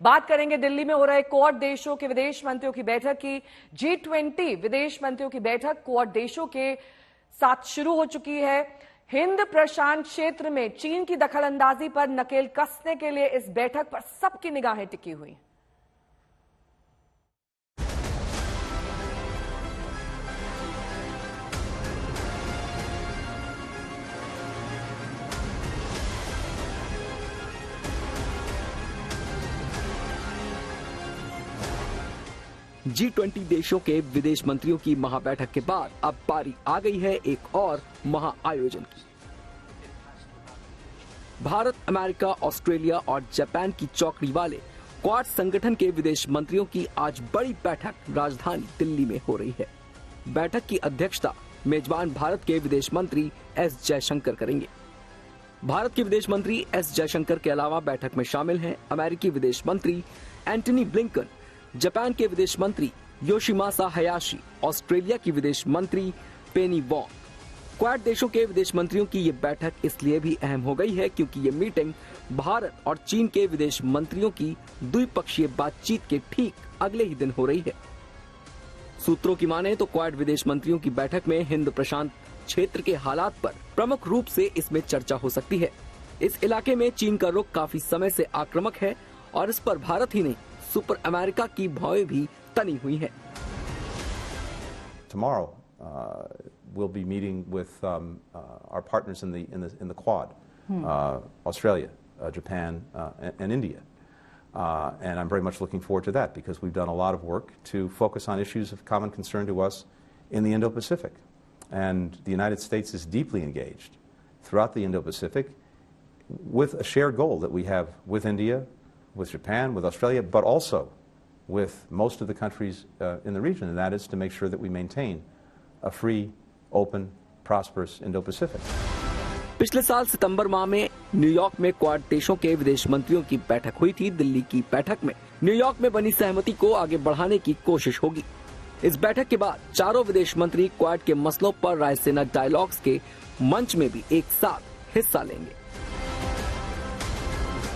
बात करेंगे दिल्ली में हो रहे क्वाड देशों के विदेश मंत्रियों की बैठक की। G20 विदेश मंत्रियों की बैठक क्वाड देशों के साथ शुरू हो चुकी है। हिंद प्रशांत क्षेत्र में चीन की दखलंदाजी पर नकेल कसने के लिए इस बैठक पर सबकी निगाहें टिकी हुई। G20 देशों के विदेश मंत्रियों की महाबैठक के बाद अब बारी आ गई है एक और महाआयोजन की। भारत, अमेरिका, ऑस्ट्रेलिया और जापान की चौकड़ी वाले क्वाड संगठन के विदेश मंत्रियों की आज बड़ी बैठक राजधानी दिल्ली में हो रही है। बैठक की अध्यक्षता मेजबान भारत के विदेश मंत्री एस जयशंकर करेंगे। भारत के विदेश मंत्री एस जयशंकर के अलावा बैठक में शामिल हैं अमेरिकी विदेश मंत्री एंटनी ब्लिंकन, जापान के विदेश मंत्री योशिमासा हयाशी, ऑस्ट्रेलिया की विदेश मंत्री पेनी वॉन्ग। क्वाड देशों के विदेश मंत्रियों की ये बैठक इसलिए भी अहम हो गई है क्योंकि ये मीटिंग भारत और चीन के विदेश मंत्रियों की द्विपक्षीय बातचीत के ठीक अगले ही दिन हो रही है। सूत्रों की माने तो क्वाड विदेश मंत्रियों की बैठक में हिंद प्रशांत क्षेत्र के हालात पर प्रमुख रूप से इसमें चर्चा हो सकती है। इस इलाके में चीन का रुख काफी समय से आक्रामक है और इस पर भारत ही नहीं सुपर अमेरिका की भौएं भी तनी हुई हैं। Tomorrow we'll be meeting with our partners in the Quad, Australia, Japan, and India, and I'm very much looking forward to that because we've done a lot of work to focus on issues of common concern to us in the Indo-Pacific, and the United States is deeply engaged throughout the Indo-Pacific with a shared goal that we have with India, with Japan, with Australia, but also with most of the countries in the region, and that is to make sure that we maintain a free, open, prosperous Indo-Pacific. पिछले साल सितंबर माह में New York में quad देशों के विदेश मंत्रियों की बैठक हुई थी। दिल्ली की बैठक में न्यूयॉर्क में बनी सहमति को आगे बढ़ाने की कोशिश होगी। इस बैठक के बाद चारों विदेश मंत्री क्वाड के मसलों पर रायसीना डायलॉग्स के मंच में भी एक साथ हिस्सा लेंगे।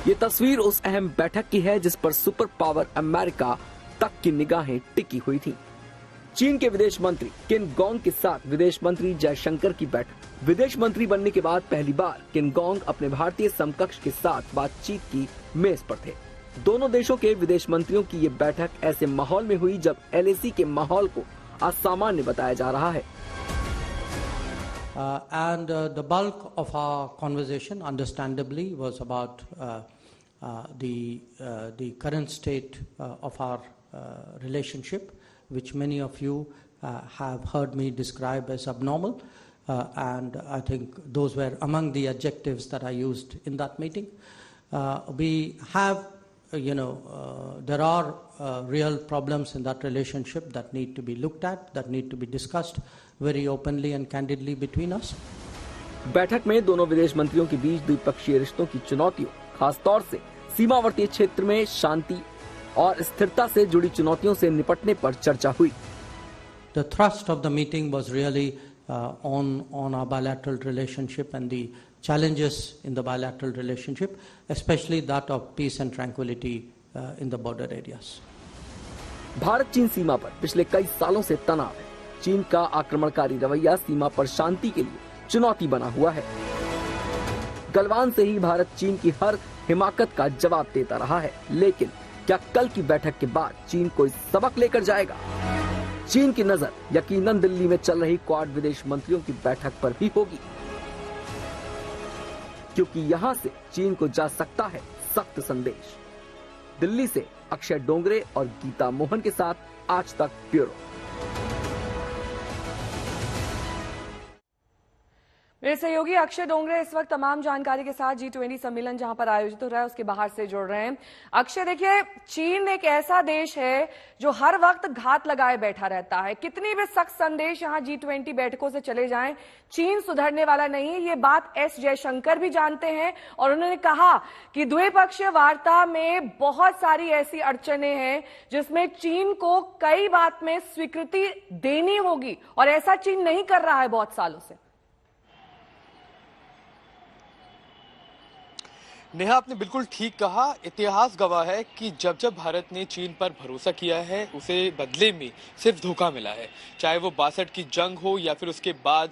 ये तस्वीर उस अहम बैठक की है जिस पर सुपर पावर अमेरिका तक की निगाहें टिकी हुई थी। चीन के विदेश मंत्री किन गोंग के साथ विदेश मंत्री जयशंकर की बैठक। विदेश मंत्री बनने के बाद पहली बार किन गोंग अपने भारतीय समकक्ष के साथ बातचीत की मेज पर थे। दोनों देशों के विदेश मंत्रियों की ये बैठक ऐसे माहौल में हुई जब LAC के माहौल को असामान्य बताया जा रहा है। And the bulk of our conversation, understandably, was about the current state of our relationship, which many of you have heard me describe as abnormal, and I think those were among the adjectives that I used in that meeting. We have, there are real problems in that relationship that need to be looked at, that need to be discussed very openly and candidly between us. बैठक में दोनों विदेश मंत्रियों के बीच द्विपक्षीय रिश्तों की चुनौतियों, खास तौर से सीमावर्ती क्षेत्र में शांति और स्थिरता से जुड़ी चुनौतियों से निपटने पर चर्चा हुई। The thrust of the meeting was really on our bilateral relationship and the challenges in the bilateral relationship, especially that of peace and tranquility in the border areas. Bharat चीन सीमा पर पिछले कई सालों से तनाव है। चीन का आक्रमणकारी रवैया सीमा पर शांति के लिए चुनौती बना हुआ है। गलवान से ही भारत चीन की हर हिमाकत का जवाब देता रहा है, लेकिन क्या कल की बैठक के बाद चीन कोई सबक लेकर जाएगा? चीन की नजर यकीनन दिल्ली में चल रही क्वाड विदेश मंत्रियों की बैठक पर भी होगी, क्योंकि यहां से चीन को जा सकता है सख्त संदेश। दिल्ली से अक्षय डोंगरे और गीता मोहन के साथ आज तक ब्यूरो। मेरे सहयोगी अक्षय डोंगरे इस वक्त तमाम जानकारी के साथ G20 सम्मेलन जहां पर आयोजित हो रहा है उसके बाहर से जुड़ रहे हैं। अक्षय, देखिए, चीन एक ऐसा देश है जो हर वक्त घात लगाए बैठा रहता है। कितनी भी सख्त संदेश यहां G20 बैठकों से चले जाएं, चीन सुधरने वाला नहीं है। ये बात एस जयशंकर भी जानते हैं और उन्होंने कहा कि द्विपक्षीय वार्ता में बहुत सारी ऐसी अड़चने हैं जिसमें चीन को कई बात में स्वीकृति देनी होगी और ऐसा चीन नहीं कर रहा है बहुत सालों से। नेहा, आपने बिल्कुल ठीक कहा। इतिहास गवाह है कि जब जब भारत ने चीन पर भरोसा किया है, उसे बदले में सिर्फ धोखा मिला है। चाहे वो 62 की जंग हो या फिर उसके बाद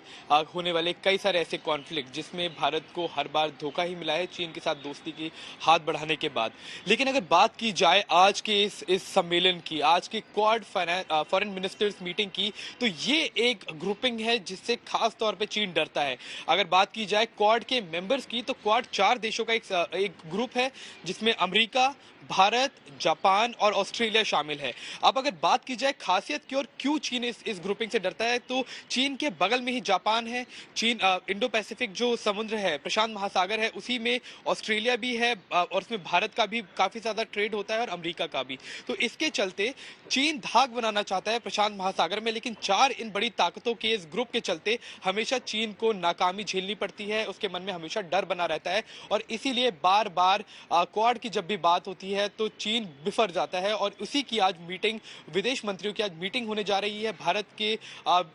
होने वाले कई सारे ऐसे कॉन्फ्लिक्ट जिसमें भारत को हर बार धोखा ही मिला है चीन के साथ दोस्ती की हाथ बढ़ाने के बाद। लेकिन अगर बात की जाए आज के इस सम्मेलन की, आज के क्वाड फॉरेन मिनिस्टर्स मीटिंग की, तो ये एक ग्रुपिंग है जिससे खास तौर पे चीन डरता है। अगर बात की जाए क्वाड के मेंबर्स की, तो क्वाड 4 देशों का एक ग्रुप है जिसमें अमेरिका, भारत, जापान और ऑस्ट्रेलिया शामिल है। अब अगर बात की जाए खासियत की और क्यों चीन इस ग्रुपिंग से डरता है, तो चीन के बगल में ही जापान है। चीन इंडो पैसिफिक जो समुद्र है, प्रशांत महासागर है, उसी में ऑस्ट्रेलिया भी है और उसमें भारत का भी काफी ज्यादा ट्रेड होता है और अमेरिका का भी। तो इसके चलते चीन धाक बनाना चाहता है प्रशांत महासागर में, लेकिन 4 इन बड़ी ताकतों के इस ग्रुप के चलते हमेशा चीन को नाकामी झेलनी पड़ती है। उसके मन में हमेशा डर बना रहता है और इसीलिए बार बार क्वाड की जब भी बात होती है तो चीन बिफर जाता है। और उसी की आज मीटिंग, विदेश मंत्रियों की आज मीटिंग होने जा रही है। भारत के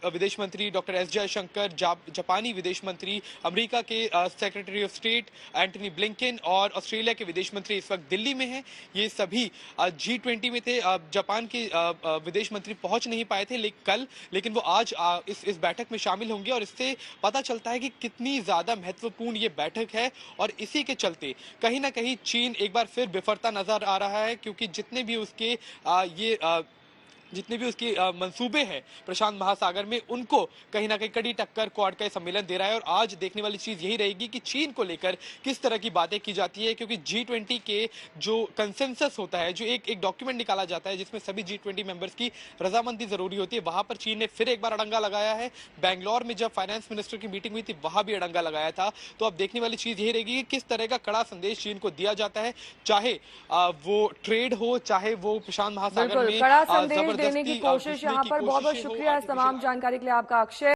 विदेश मंत्री डॉक्टर एस जयशंकर, जापानी विदेश मंत्री, अमेरिका के secretary of state Antony Blinken और ऑस्ट्रेलिया के विदेश मंत्री इस वक्त दिल्ली में हैं। ये सभी G20 में थे। जापान के विदेश मंत्री पहुंच नहीं पाए थे लेकिन वो आज इस बैठक में शामिल होंगे और इससे पता चलता है कि कितनी ज्यादा महत्वपूर्ण ये बैठक है। और इसी के चलते कहीं ना कहीं चीन एक बार फिर बिफरता नजर आ रहा है, क्योंकि जितने भी उसके मंसूबे हैं प्रशांत महासागर में, उनको कहीं ना कहीं कड़ी टक्कर क्वाड का सम्मेलन दे रहा है। और आज देखने वाली चीज यही रहेगी कि चीन को लेकर किस तरह की बातें की जाती है, क्योंकि G20 के जो कंसेंसस होता है, जो एक डॉक्यूमेंट निकाला जाता है जिसमें सभी G20 मेंबर्स की रजामंदी जरूरी होती है, वहां पर चीन ने फिर एक बार अड़ंगा लगाया है। बैंगलोर में जब फाइनेंस मिनिस्टर की मीटिंग हुई थी, वहां भी अड़ंगा लगाया था। तो अब देखने वाली चीज यही रहेगी कि किस तरह का कड़ा संदेश चीन को दिया जाता है, चाहे वो ट्रेड हो, चाहे वो प्रशांत महासागर में कड़ा संदेश देने की कोशिश यहाँ पर। बहुत बहुत शुक्रिया इस तमाम जानकारी के लिए आपका, अक्षय।